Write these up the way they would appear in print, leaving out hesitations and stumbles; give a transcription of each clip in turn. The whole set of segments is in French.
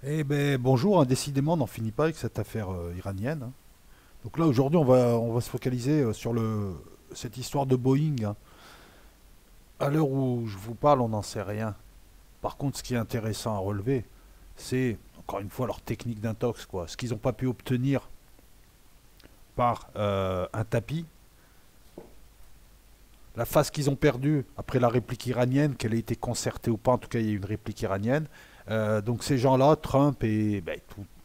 Eh ben bonjour, hein, décidément on n'en finit pas avec cette affaire iranienne, hein. Donc là aujourd'hui on va se focaliser sur cette histoire de Boeing, hein. À l'heure où je vous parle, on n'en sait rien. Par contre, ce qui est intéressant à relever, c'est encore une fois leur technique d'intox, quoi. Ce qu'ils n'ont pas pu obtenir par un tapis, la phase qu'ils ont perdue après la réplique iranienne, qu'elle ait été concertée ou pas, en tout cas il y a eu une réplique iranienne. Donc ces gens-là, Trump et ben,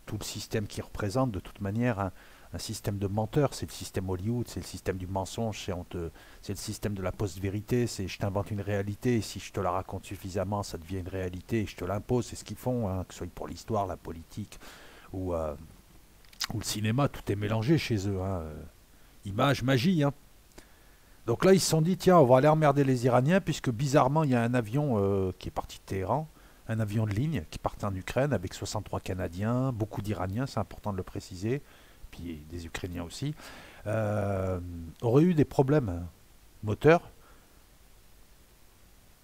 tout le système qu'ils représentent, de toute manière, hein, un système de menteurs, c'est le système Hollywood, c'est le système du mensonge, c'est le système de la post-vérité, c'est je t'invente une réalité, et si je te la raconte suffisamment, ça devient une réalité, et je te l'impose, c'est ce qu'ils font, hein, que ce soit pour l'histoire, la politique ou le cinéma, tout est mélangé chez eux, hein. Image, magie, hein. Donc là, ils se sont dit, tiens, on va aller emmerder les Iraniens, puisque bizarrement, il y a un avion qui est parti de Téhéran, un avion de ligne qui partait en Ukraine avec 63 Canadiens, beaucoup d'Iraniens, c'est important de le préciser, puis des Ukrainiens aussi, euh, aurait eu des problèmes moteurs,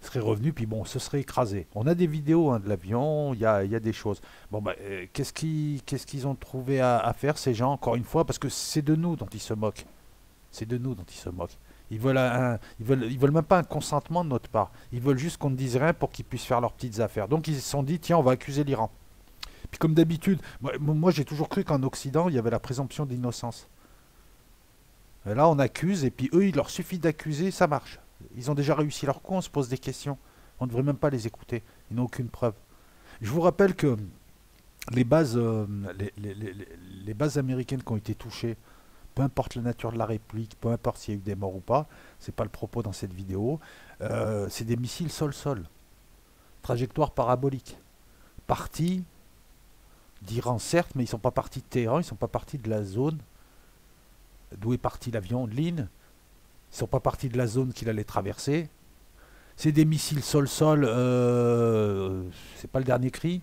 serait revenu, puis bon, se serait écrasé. On a des vidéos, hein, de l'avion, il y a des choses. Bon, bah, qu'est-ce qu'ils ont trouvé à faire, ces gens, encore une fois, parce que c'est de nous dont ils se moquent. C'est de nous dont ils se moquent. Ils veulent même pas un consentement de notre part. Ils veulent juste qu'on ne dise rien pour qu'ils puissent faire leurs petites affaires. Donc ils se sont dit, tiens, on va accuser l'Iran. Puis comme d'habitude, moi j'ai toujours cru qu'en Occident, il y avait la présomption d'innocence. Et là, on accuse, et puis eux, il leur suffit d'accuser, ça marche. Ils ont déjà réussi leur coup, on se pose des questions. On ne devrait même pas les écouter. Ils n'ont aucune preuve. Je vous rappelle que les bases, les bases américaines qui ont été touchées, peu importe la nature de la réplique, peu importe s'il y a eu des morts ou pas, c'est pas le propos dans cette vidéo, c'est des missiles sol-sol, trajectoire parabolique, partis d'Iran certes, mais ils sont pas partis de Téhéran, ils sont pas partis de la zone d'où est parti l'avion de ligne, ils sont pas partis de la zone qu'il allait traverser. C'est des missiles sol-sol, c'est pas le dernier cri.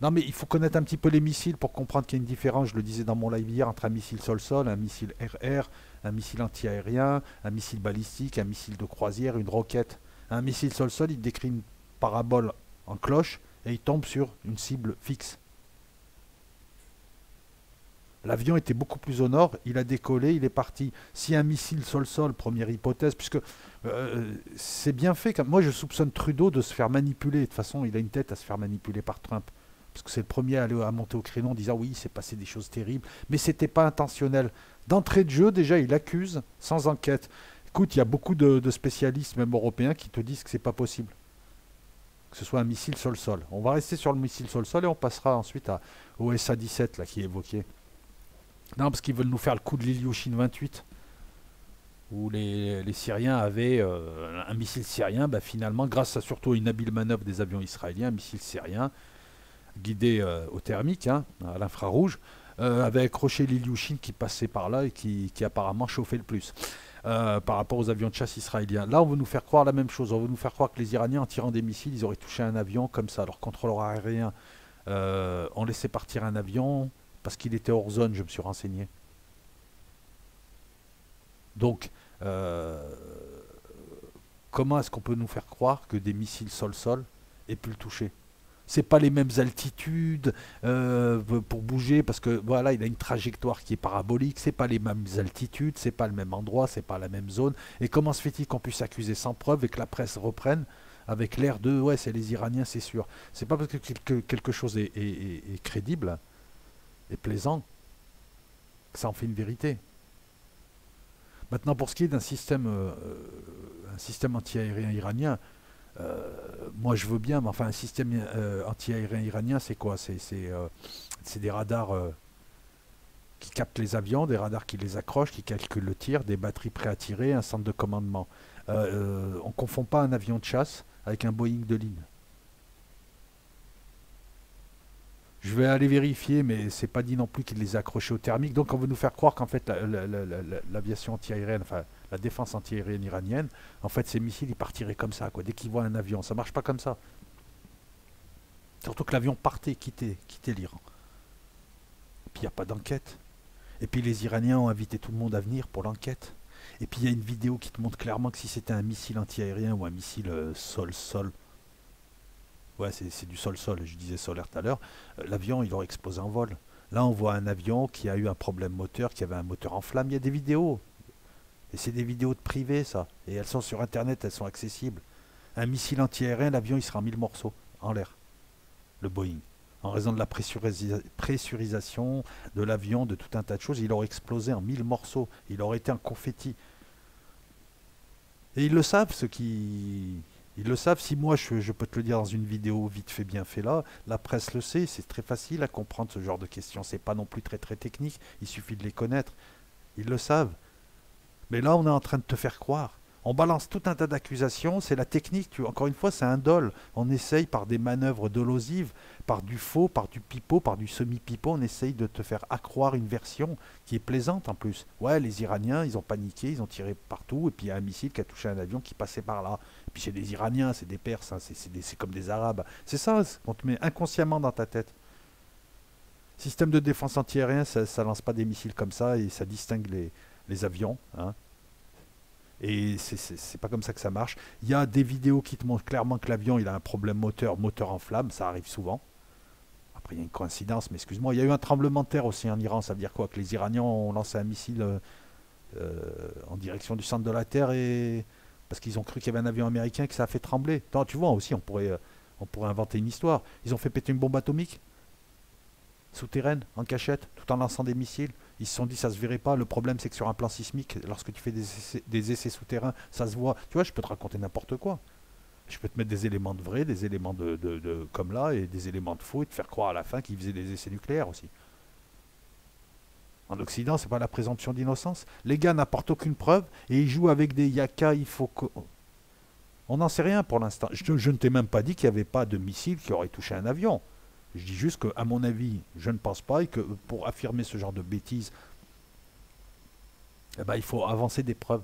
Non, mais il faut connaître un petit peu les missiles pour comprendre qu'il y a une différence, je le disais dans mon live hier, entre un missile sol-sol, un missile RR, un missile anti-aérien, un missile balistique, un missile de croisière, une roquette. Un missile sol-sol, il décrit une parabole en cloche et il tombe sur une cible fixe. L'avion était beaucoup plus au nord, il a décollé, il est parti. Si un missile sol-sol, première hypothèse, puisque c'est bien fait. Moi, je soupçonne Trudeau de se faire manipuler. De toute façon, il a une tête à se faire manipuler par Trump. Parce que c'est le premier à monter au créneau en disant oui, il s'est passé des choses terribles. Mais c'était pas intentionnel. D'entrée de jeu, déjà, il accuse sans enquête. Écoute, il y a beaucoup de spécialistes, même européens, qui te disent que c'est pas possible. Que ce soit un missile sol-sol. On va rester sur le missile sol-sol et on passera ensuite au SA-17 là, qui est évoqué. Non, parce qu'ils veulent nous faire le coup de l'Ilyushin 28, où les Syriens avaient un missile syrien, bah, finalement, grâce à surtout une habile manœuvre des avions israéliens, un missile syrien guidé au thermique, hein, à l'infrarouge, avait accroché l'Ilyushin qui passait par là et qui apparemment chauffait le plus par rapport aux avions de chasse israéliens. Là, on veut nous faire croire la même chose. On veut nous faire croire que les Iraniens, en tirant des missiles, ils auraient touché un avion comme ça. Leur contrôleur aérien ont laissé partir un avion parce qu'il était hors zone, je me suis renseigné. Donc, euh, comment est-ce qu'on peut nous faire croire que des missiles sol-sol aient pu le toucher? C'est pas les mêmes altitudes pour bouger parce que voilà, il a une trajectoire qui est parabolique. C'est pas les mêmes altitudes, c'est pas le même endroit, c'est pas la même zone. Et comment se fait-il qu'on puisse accuser sans preuve et que la presse reprenne avec l'air de ouais, c'est les Iraniens, c'est sûr. C'est pas parce que quelque chose est crédible et plaisant que ça en fait une vérité. Maintenant, pour ce qui est un système anti-aérien iranien, moi je veux bien, mais enfin un système anti-aérien iranien, c'est quoi? C'est des radars qui captent les avions, des radars qui les accrochent, qui calculent le tir, des batteries prêtes à tirer, un centre de commandement. On ne confond pas un avion de chasse avec un Boeing de ligne. Je vais aller vérifier, mais c'est pas dit non plus qu'il les a accrochés au thermique. Donc on veut nous faire croire qu'en fait l'aviation anti-aérienne, enfin la défense anti-aérienne iranienne, en fait ces missiles ils partiraient comme ça, quoi. Dès qu'ils voient un avion, ça marche pas comme ça. Surtout que l'avion partait, quittait l'Iran. Et puis il n'y a pas d'enquête. Et puis les Iraniens ont invité tout le monde à venir pour l'enquête. Et puis il y a une vidéo qui te montre clairement que si c'était un missile anti-aérien ou un missile sol-sol, Ouais, c'est du sol-sol, je disais solaire tout à l'heure. L'avion, il aurait explosé en vol. Là, on voit un avion qui a eu un problème moteur, qui avait un moteur en flamme. Il y a des vidéos. Et c'est des vidéos de privé, ça. Et elles sont sur Internet, elles sont accessibles. Un missile anti-aérien, l'avion, il sera en 1000 morceaux en l'air, le Boeing. En raison de la pressurisation de l'avion, de tout un tas de choses, il aurait explosé en 1000 morceaux. Il aurait été un confetti. Et ils le savent, ceux qui... Ils le savent, si moi je peux te le dire dans une vidéo vite fait bien fait là, la presse le sait, c'est très facile à comprendre ce genre de questions, c'est pas non plus très très technique, il suffit de les connaître, ils le savent. Mais là on est en train de te faire croire. On balance tout un tas d'accusations, c'est la technique, encore une fois c'est un dol. On essaye par des manœuvres dolosives, par du faux, par du pipeau, par du semi-pipeau, on essaye de te faire accroire une version qui est plaisante en plus. Ouais, les Iraniens, ils ont paniqué, ils ont tiré partout, et puis il y a un missile qui a touché un avion qui passait par là. Et puis c'est des Iraniens, c'est des Perses, hein, c'est comme des Arabes. C'est ça qu'on te met inconsciemment dans ta tête. Système de défense antiaérien, ça lance pas des missiles comme ça, et ça distingue les avions, hein. Et c'est pas comme ça que ça marche. Il y a des vidéos qui te montrent clairement que l'avion il a un problème moteur en flamme, ça arrive souvent. Après il y a une coïncidence, mais excuse-moi, il y a eu un tremblement de terre aussi en Iran, ça veut dire quoi? Que les Iraniens ont lancé un missile en direction du centre de la Terre et parce qu'ils ont cru qu'il y avait un avion américain que ça a fait trembler. Attends, tu vois aussi, on pourrait inventer une histoire. Ils ont fait péter une bombe atomique souterraine, en cachette, tout en lançant des missiles. Ils se sont dit ça se verrait pas. Le problème c'est que sur un plan sismique, lorsque tu fais des essais souterrains, ça se voit. Tu vois, je peux te raconter n'importe quoi. Je peux te mettre des éléments de vrai, des éléments de comme là, et des éléments de faux, et te faire croire à la fin qu'ils faisaient des essais nucléaires aussi. En Occident, c'est pas la présomption d'innocence. Les gars n'apportent aucune preuve et ils jouent avec des yaka. Il faut que... On n'en sait rien pour l'instant. Je ne t'ai même pas dit qu'il n'y avait pas de missile qui aurait touché un avion. Je dis juste qu'à mon avis, je ne pense pas et que pour affirmer ce genre de bêtises, eh ben, il faut avancer des preuves.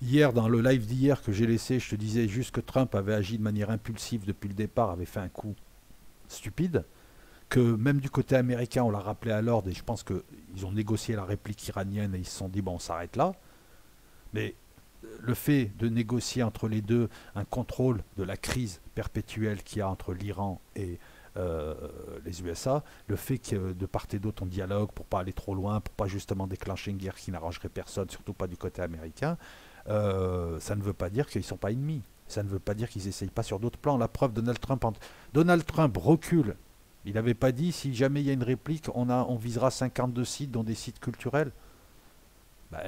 Hier, dans le live d'hier que j'ai laissé, je te disais juste que Trump avait agi de manière impulsive depuis le départ, avait fait un coup stupide, que même du côté américain, on l'a rappelé à l'ordre et je pense qu'ils ont négocié la réplique iranienne et ils se sont dit, bon, on s'arrête là. Mais le fait de négocier entre les deux un contrôle de la crise perpétuelle qu'il y a entre l'Iran et les USA, le fait que de part et d'autre on dialogue pour pas aller trop loin, pour pas justement déclencher une guerre qui n'arrangerait personne, surtout pas du côté américain, ça ne veut pas dire qu'ils ne sont pas ennemis. Ça ne veut pas dire qu'ils n'essayent pas sur d'autres plans. La preuve, Donald Trump recule. Il n'avait pas dit si jamais il y a une réplique, on visera 52 sites, dont des sites culturels. Bah,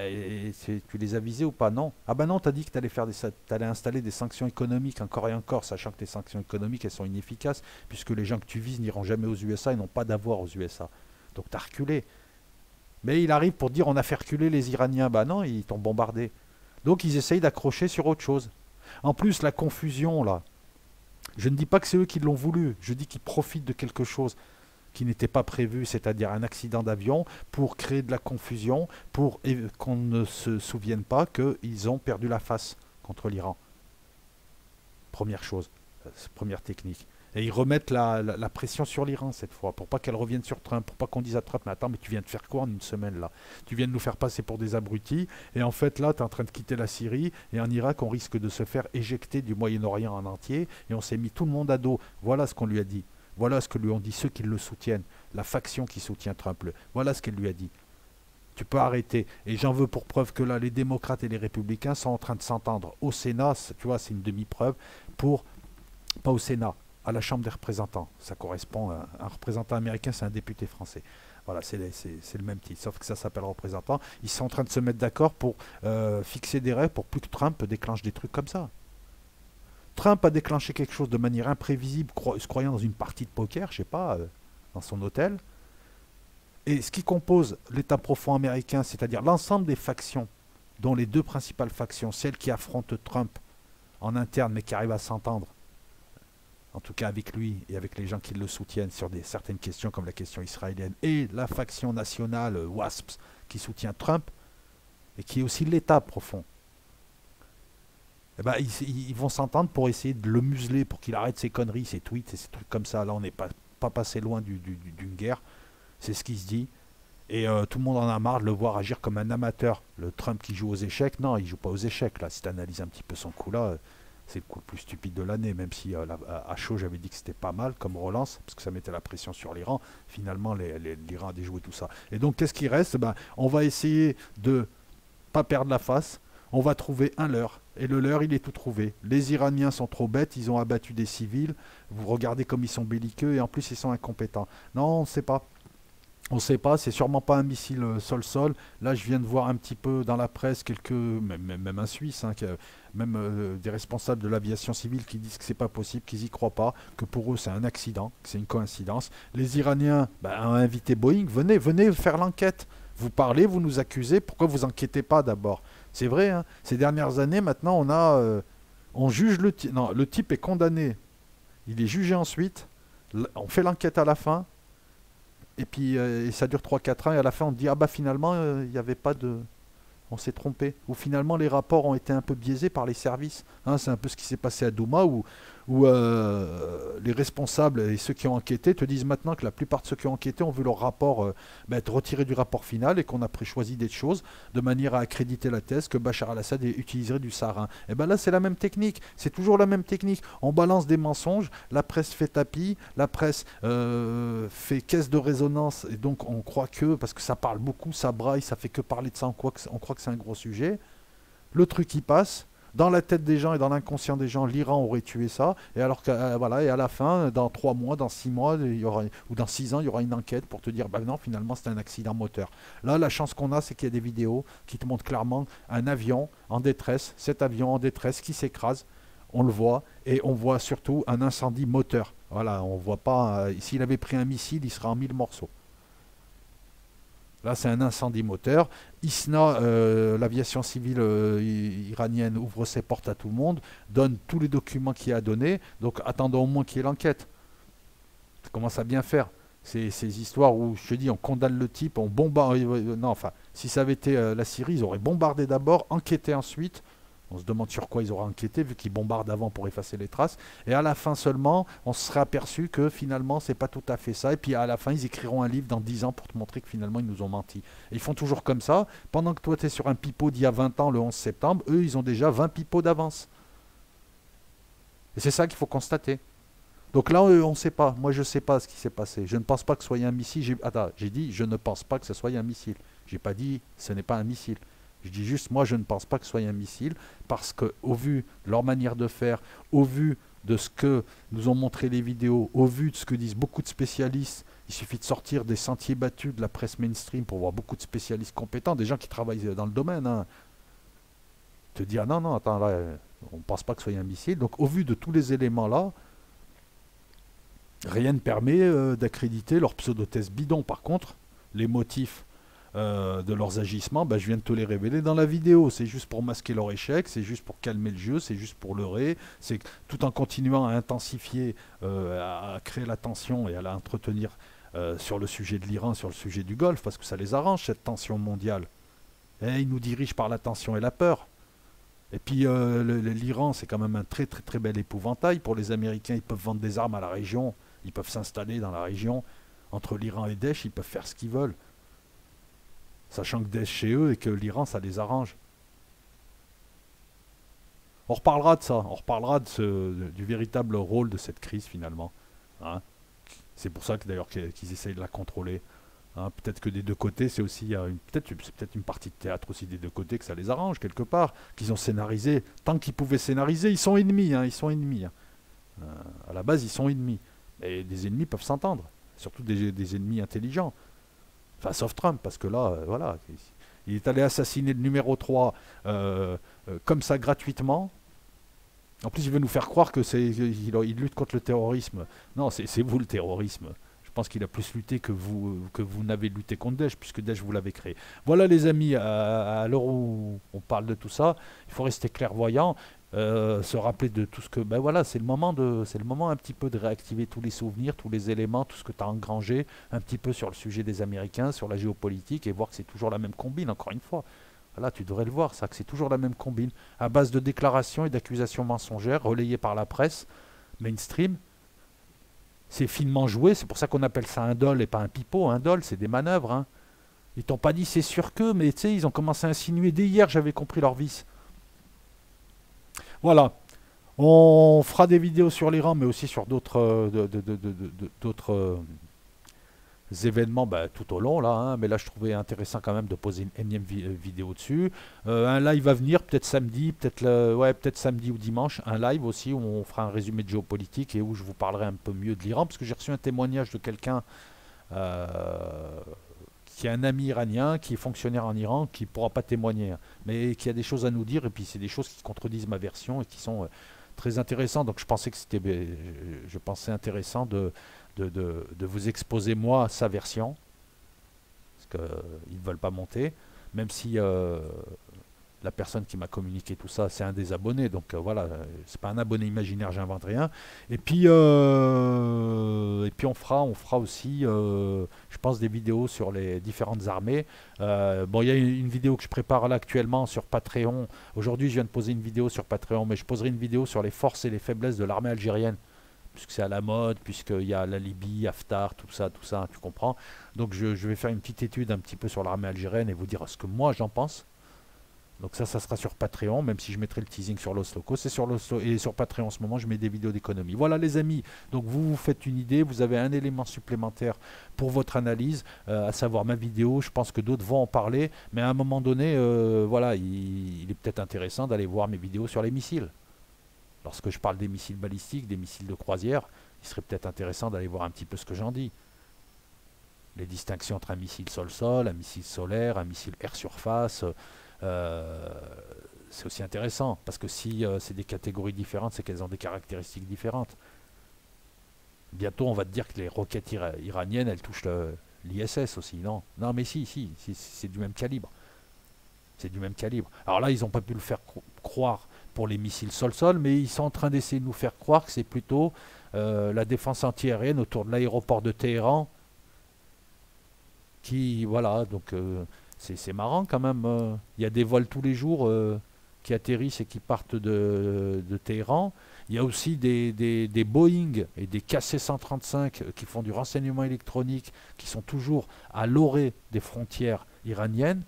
tu les as visés ou pas? Non. Ah bah non, t'as dit que t'allais installer des sanctions économiques encore et encore, sachant que tes sanctions économiques, elles sont inefficaces, puisque les gens que tu vises n'iront jamais aux USA et n'ont pas d'avoir aux USA. Donc t'as reculé. Mais il arrive pour dire on a fait reculer les Iraniens. Bah non, ils t'ont bombardé. Donc ils essayent d'accrocher sur autre chose. En plus, la confusion, là, je ne dis pas que c'est eux qui l'ont voulu, je dis qu'ils profitent de quelque chose qui n'était pas prévu, c'est-à-dire un accident d'avion, pour créer de la confusion, pour qu'on ne se souvienne pas qu'ils ont perdu la face contre l'Iran. Première chose, première technique. Et ils remettent la pression sur l'Iran cette fois, pour pas qu'elle revienne sur Trump, pour pas qu'on dise à Trump, mais attends, mais tu viens de faire quoi en une semaine là? Tu viens de nous faire passer pour des abrutis, et en fait là, tu es en train de quitter la Syrie, et en Irak, on risque de se faire éjecter du Moyen-Orient en entier, et on s'est mis tout le monde à dos. Voilà ce qu'on lui a dit. Voilà ce que lui ont dit ceux qui le soutiennent, la faction qui soutient Trump. Voilà ce qu'elle lui a dit. Tu peux arrêter. Et j'en veux pour preuve que là, les démocrates et les républicains sont en train de s'entendre au Sénat, tu vois, c'est une demi-preuve, pas au Sénat, à la Chambre des représentants. Ça correspond à un représentant américain, c'est un député français. Voilà, c'est le même titre, sauf que ça s'appelle représentant. Ils sont en train de se mettre d'accord pour fixer des règles pour plus que Trump déclenche des trucs comme ça. Trump a déclenché quelque chose de manière imprévisible, se croyant dans une partie de poker, je sais pas, dans son hôtel. Et ce qui compose l'État profond américain, c'est-à-dire l'ensemble des factions, dont les deux principales factions, celles qui affrontent Trump en interne, mais qui arrivent à s'entendre, en tout cas avec lui et avec les gens qui le soutiennent sur certaines questions comme la question israélienne, et la faction nationale WASP qui soutient Trump, et qui est aussi l'État profond. Eh ben, ils vont s'entendre pour essayer de le museler, pour qu'il arrête ses conneries, ses tweets et ces trucs comme ça. Là, on n'est pas passé loin d'une guerre. C'est ce qui se dit. Et tout le monde en a marre de le voir agir comme un amateur. Le Trump qui joue aux échecs, non, il joue pas aux échecs. Là, si tu analyses un petit peu son coup là, c'est le coup le plus stupide de l'année, même si à chaud j'avais dit que c'était pas mal comme relance, parce que ça mettait la pression sur l'Iran. Finalement, l'Iran a déjoué tout ça. Et donc, qu'est-ce qui reste? Ben, on va essayer de pas perdre la face. On va trouver un leurre. Et le leurre, il est tout trouvé. Les Iraniens sont trop bêtes, ils ont abattu des civils. Vous regardez comme ils sont belliqueux et en plus ils sont incompétents. Non, on ne sait pas. On ne sait pas, c'est sûrement pas un missile sol-sol. Là, je viens de voir un petit peu dans la presse même un Suisse, hein, même des responsables de l'aviation civile qui disent que c'est pas possible, qu'ils y croient pas, que pour eux c'est un accident, que c'est une coïncidence. Les Iraniens ont invité Boeing, venez faire l'enquête. Vous parlez, vous nous accusez, pourquoi vous enquêtez pas d'abord? C'est vrai, hein, ces dernières années, maintenant, on juge le type. Non, le type est condamné. Il est jugé ensuite. On fait l'enquête à la fin. Et puis, et ça dure 3-4 ans. Et à la fin, on dit, ah bah finalement, il n'y avait pas de... On s'est trompé. Ou finalement, les rapports ont été un peu biaisés par les services. Hein, c'est un peu ce qui s'est passé à Douma, où les responsables et ceux qui ont enquêté te disent maintenant que la plupart de ceux qui ont enquêté ont vu leur rapport être retiré du rapport final et qu'on a choisi des choses de manière à accréditer la thèse que Bachar al-Assad utiliserait du sarin. Et bien là, c'est la même technique. C'est toujours la même technique. On balance des mensonges, la presse fait tapis, la presse fait caisse de résonance et donc on croit que, parce que ça parle beaucoup, ça braille, ça fait que parler de ça, on croit que c'est un gros sujet. Le truc y passe. Dans la tête des gens et dans l'inconscient des gens, l'Iran aurait tué ça. Et alors voilà, et à la fin, dans 3 mois, dans 6 mois, ou dans 6 ans, il y aura une enquête pour te dire, bah non, finalement, c'était un accident moteur. Là, la chance qu'on a, c'est qu'il y a des vidéos qui te montrent clairement un avion en détresse, cet avion en détresse qui s'écrase. On le voit, et on voit surtout un incendie moteur. Voilà, on voit pas. S'il avait pris un missile, il serait en 1000 morceaux. Là, c'est un incendie moteur. ISNA, l'aviation civile iranienne, ouvre ses portes à tout le monde, donne tous les documents qu'il y a à donner. Donc, attendons au moins qu'il y ait l'enquête. Ça commence à bien faire. Ces histoires où, je te dis, on condamne le type, on bombarde. Non, enfin, si ça avait été la Syrie, ils auraient bombardé d'abord, enquêté ensuite. On se demande sur quoi ils auraient enquêté, vu qu'ils bombardent avant pour effacer les traces. Et à la fin seulement, on se serait aperçu que finalement, c'est pas tout à fait ça. Et puis à la fin, ils écriront un livre dans 10 ans pour te montrer que finalement, ils nous ont menti. Et ils font toujours comme ça. Pendant que toi, tu es sur un pipeau d'il y a 20 ans, le 11 septembre, eux, ils ont déjà 20 pipeaux d'avance. Et c'est ça qu'il faut constater. Donc là, on ne sait pas. Moi, je ne sais pas ce qui s'est passé. Je ne pense pas que ce soit un missile. Attends, j'ai dit, je ne pense pas que ce soit un missile. J'ai pas dit, ce n'est pas un missile. Je dis juste, moi, je ne pense pas que ce soit un missile, parce qu'au vu de leur manière de faire, au vu de ce que nous ont montré les vidéos, au vu de ce que disent beaucoup de spécialistes, il suffit de sortir des sentiers battus de la presse mainstream pour voir beaucoup de spécialistes compétents, des gens qui travaillent dans le domaine. Hein. Te dire, ah non, non, attends, là, on ne pense pas que ce soit un missile. Donc, au vu de tous les éléments-là, rien ne permet d'accréditer leur pseudo-thèse bidon. Par contre, les motifs de leurs agissements, je viens de te les révéler dans la vidéo. C'est juste pour masquer leur échec, c'est juste pour calmer le jeu, c'est juste pour leurrer, c'est tout en continuant à intensifier, à créer la tension et à la entretenir sur le sujet de l'Iran, sur le sujet du Golfe, parce que ça les arrange, cette tension mondiale. Et ils nous dirigent par la tension et la peur. Et puis l'Iran, c'est quand même un très très très bel épouvantail. Pour les Américains, ils peuvent vendre des armes à la région, ils peuvent s'installer dans la région. Entre l'Iran et Daesh, ils peuvent faire ce qu'ils veulent. Sachant que Daesh chez eux et que l'Iran, ça les arrange. On reparlera de ça, on reparlera du véritable rôle de cette crise finalement. Hein. C'est pour ça que d'ailleurs qu'ils essayent de la contrôler. Hein. Peut-être que des deux côtés, c'est aussi c'est peut-être une partie de théâtre aussi des deux côtés que ça les arrange quelque part, qu'ils ont scénarisé. Tant qu'ils pouvaient scénariser, ils sont ennemis, hein, ils sont ennemis. Hein. À la base, ils sont ennemis. Et des ennemis peuvent s'entendre, surtout des ennemis intelligents. Enfin, sauf Trump, parce que là, voilà, il est allé assassiner le numéro 3 comme ça gratuitement. En plus, il veut nous faire croire il lutte contre le terrorisme. Non, c'est vous le terrorisme. Je pense qu'il a plus lutté que vous n'avez lutté contre Daesh, puisque Daesh, vous l'avez créé. Voilà les amis, à l'heure où on parle de tout ça, il faut rester clairvoyant. Se rappeler de tout ce que voilà, c'est le moment un petit peu de réactiver tous les souvenirs, tous les éléments, tout ce que tu as engrangé un petit peu sur le sujet des Américains, sur la géopolitique, et voir que c'est toujours la même combine, encore une fois. Voilà, tu devrais le voir, ça, que c'est toujours la même combine, à base de déclarations et d'accusations mensongères relayées par la presse mainstream. C'est finement joué, c'est pour ça qu'on appelle ça un dol et pas un pipeau. Un dol, c'est des manœuvres. Hein. Ils t'ont pas dit c'est sûr que, mais tu sais, ils ont commencé à insinuer. Dès hier, j'avais compris leur vice. Voilà, On fera des vidéos sur l'Iran, mais aussi sur d'autres d'autres événements bah, tout au long là, hein. Mais là je trouvais intéressant quand même de poser une énième vidéo dessus. Un live va venir, peut-être samedi, ouais, peut-être samedi ou dimanche, un live aussi où on fera un résumé de géopolitique et où je vous parlerai un peu mieux de l'Iran, parce que j'ai reçu un témoignage de quelqu'un euh, qui est un ami iranien, qui est fonctionnaire en Iran, qui ne pourra pas témoigner, hein, mais qui a des choses à nous dire, et puis c'est des choses qui contredisent ma version et qui sont très intéressantes. Donc je pensais que c'était, je pensais intéressant de vous exposer moi sa version, parce qu'ils ne veulent pas monter, même si la personne qui m'a communiqué tout ça, c'est un des abonnés, donc voilà, c'est pas un abonné imaginaire, j'invente rien. Et puis on fera aussi, je pense, des vidéos sur les différentes armées. Bon, il y a une vidéo que je prépare là actuellement sur Patreon. Aujourd'hui, je viens de poser une vidéo sur Patreon, mais je poserai une vidéo sur les forces et les faiblesses de l'armée algérienne, puisque c'est à la mode, puisqu'il y a la Libye, Haftar, tout ça, tu comprends. Donc je vais faire une petite étude un petit peu sur l'armée algérienne et vous dire ce que moi j'en pense. Donc ça sera sur Patreon, même si je mettrai le teasing sur Los Locos. C'est sur Los et sur Patreon en ce moment, je mets des vidéos d'économie. Voilà les amis, donc vous vous faites une idée, vous avez un élément supplémentaire pour votre analyse, à savoir ma vidéo. Je pense que d'autres vont en parler, mais à un moment donné, voilà, il est peut-être intéressant d'aller voir mes vidéos sur les missiles. Lorsque je parle des missiles balistiques, des missiles de croisière, il serait peut-être intéressant d'aller voir un petit peu ce que j'en dis. Les distinctions entre un missile sol-sol, un missile solaire, un missile air-surface. Euh, c'est aussi intéressant, parce que si c'est des catégories différentes, c'est qu'elles ont des caractéristiques différentes. Bientôt, on va te dire que les roquettes iraniennes, elles touchent l'ISS aussi. Non, non, mais si, c'est du même calibre. C'est du même calibre. Alors là, ils n'ont pas pu le faire croire pour les missiles sol-sol, mais ils sont en train d'essayer de nous faire croire que c'est plutôt la défense antiaérienne autour de l'aéroport de Téhéran qui, voilà, donc c'est marrant quand même. Il y a des vols tous les jours qui atterrissent et qui partent de Téhéran. Il y a aussi des Boeing et des KC-135 qui font du renseignement électronique, qui sont toujours à l'orée des frontières iraniennes,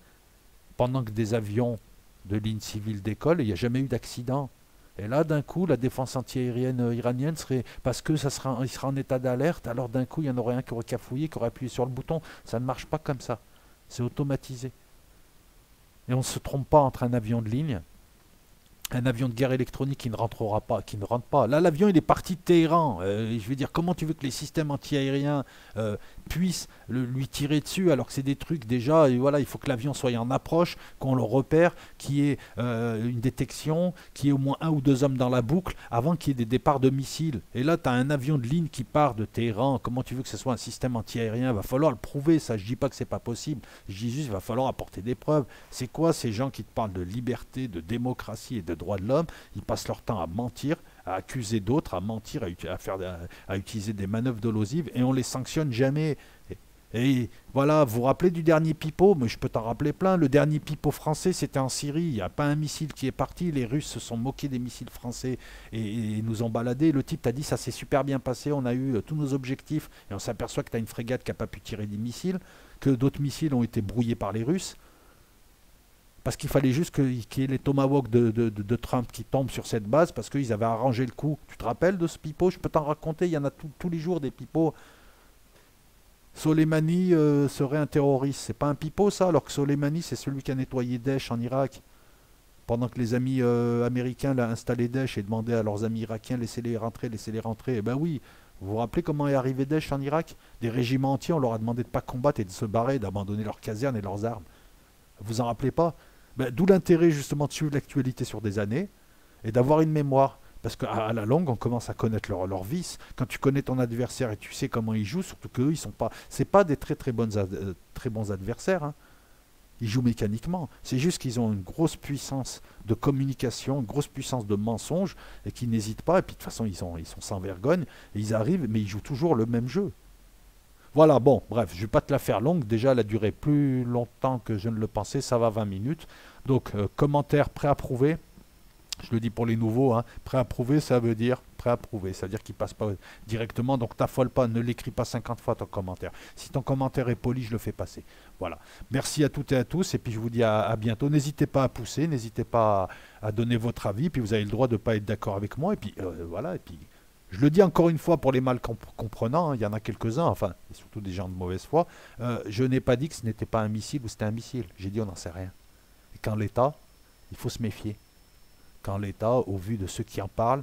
pendant que des avions de ligne civile décollent, et il n'y a jamais eu d'accident. Et là, d'un coup, la défense antiaérienne iranienne serait, parce que il sera en état d'alerte, alors d'un coup, il y en aurait un qui aurait cafouillé, qui aurait appuyé sur le bouton. Ça ne marche pas comme ça. C'est automatisé. Et on ne se trompe pas entre un avion de ligne, un avion de guerre électronique qui ne rentrera pas, qui ne rentre pas. Là, l'avion, il est parti de Téhéran. Je veux dire, comment tu veux que les systèmes antiaériens puissent lui tirer dessus alors que c'est des trucs déjà, et voilà, il faut que l'avion soit en approche, qu'on le repère, qu'il y ait une détection, qu'il y ait au moins un ou deux hommes dans la boucle avant qu'il y ait des départs de missiles. Et là, tu as un avion de ligne qui part de Téhéran. Comment tu veux que ce soit un système antiaérien? Il va falloir le prouver, ça. Je dis pas que c'est pas possible. Je dis juste qu'il va falloir apporter des preuves. C'est quoi ces gens qui te parlent de liberté, de démocratie et de droits de l'homme? Ils passent leur temps à mentir, à accuser d'autres, à mentir, à utiliser des manœuvres dolosives, et on les sanctionne jamais. Et voilà, vous vous rappelez du dernier pipeau? Mais je peux t'en rappeler plein. Le dernier pipeau français, c'était en Syrie. Il n'y a pas un missile qui est parti. Les Russes se sont moqués des missiles français et nous ont baladés. Le type t'a dit ça s'est super bien passé. On a eu tous nos objectifs. Et on s'aperçoit que tu as une frégate qui n'a pas pu tirer des missiles, que d'autres missiles ont été brouillés par les Russes. Parce qu'il fallait juste qu'il y ait les Tomahawks de Trump qui tombent sur cette base, parce qu'ils avaient arrangé le coup. Tu te rappelles de ce pipeau? Je peux t'en raconter. Il y en a tous les jours des pipeaux. Soleimani serait un terroriste. C'est pas un pipeau ça, alors que Soleimani c'est celui qui a nettoyé Daesh en Irak. Pendant que les amis américains l'ont installé Daesh et demandaient à leurs amis irakiens laissez-les rentrer, laissez-les rentrer. Eh ben oui, vous vous rappelez comment est arrivé Daesh en Irak? Des régiments entiers, on leur a demandé de ne pas combattre et de se barrer, d'abandonner leurs casernes et leurs armes. Vous en rappelez pas? Ben, d'où l'intérêt justement de suivre l'actualité sur des années et d'avoir une mémoire. Parce qu'à la longue, on commence à connaître leurs vices. Quand tu connais ton adversaire et tu sais comment il joue, surtout qu'eux, ils sont pas. C'est pas des très bons adversaires. Hein. Ils jouent mécaniquement. C'est juste qu'ils ont une grosse puissance de communication, une grosse puissance de mensonge et qu'ils n'hésitent pas. Et puis de toute façon, ils sont sans vergogne. Et ils arrivent, mais ils jouent toujours le même jeu. Voilà, bon, bref, je ne vais pas te la faire longue. Déjà, elle a duré plus longtemps que je ne le pensais. Ça va 20 minutes. Donc, commentaire préapprouvé. Je le dis pour les nouveaux, hein, préapprouvé, ça veut dire préapprouvé, c'est-à-dire qu'il passe pas directement, donc t'affole pas, ne l'écris pas 50 fois ton commentaire. Si ton commentaire est poli, je le fais passer. Voilà. Merci à toutes et à tous, et puis je vous dis à bientôt. N'hésitez pas à pousser, n'hésitez pas à donner votre avis, puis vous avez le droit de ne pas être d'accord avec moi, et puis voilà, et puis je le dis encore une fois pour les mal comprenants, hein, il y en a quelques-uns, enfin, et surtout des gens de mauvaise foi, je n'ai pas dit que ce n'était pas un missile ou c'était un missile, j'ai dit on n'en sait rien. Et quand l'État, il faut se méfier. Quand l'État, au vu de ceux qui en parlent,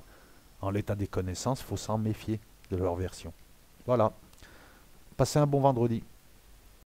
en l'état des connaissances, il faut s'en méfier de leur version. Voilà. Passez un bon vendredi.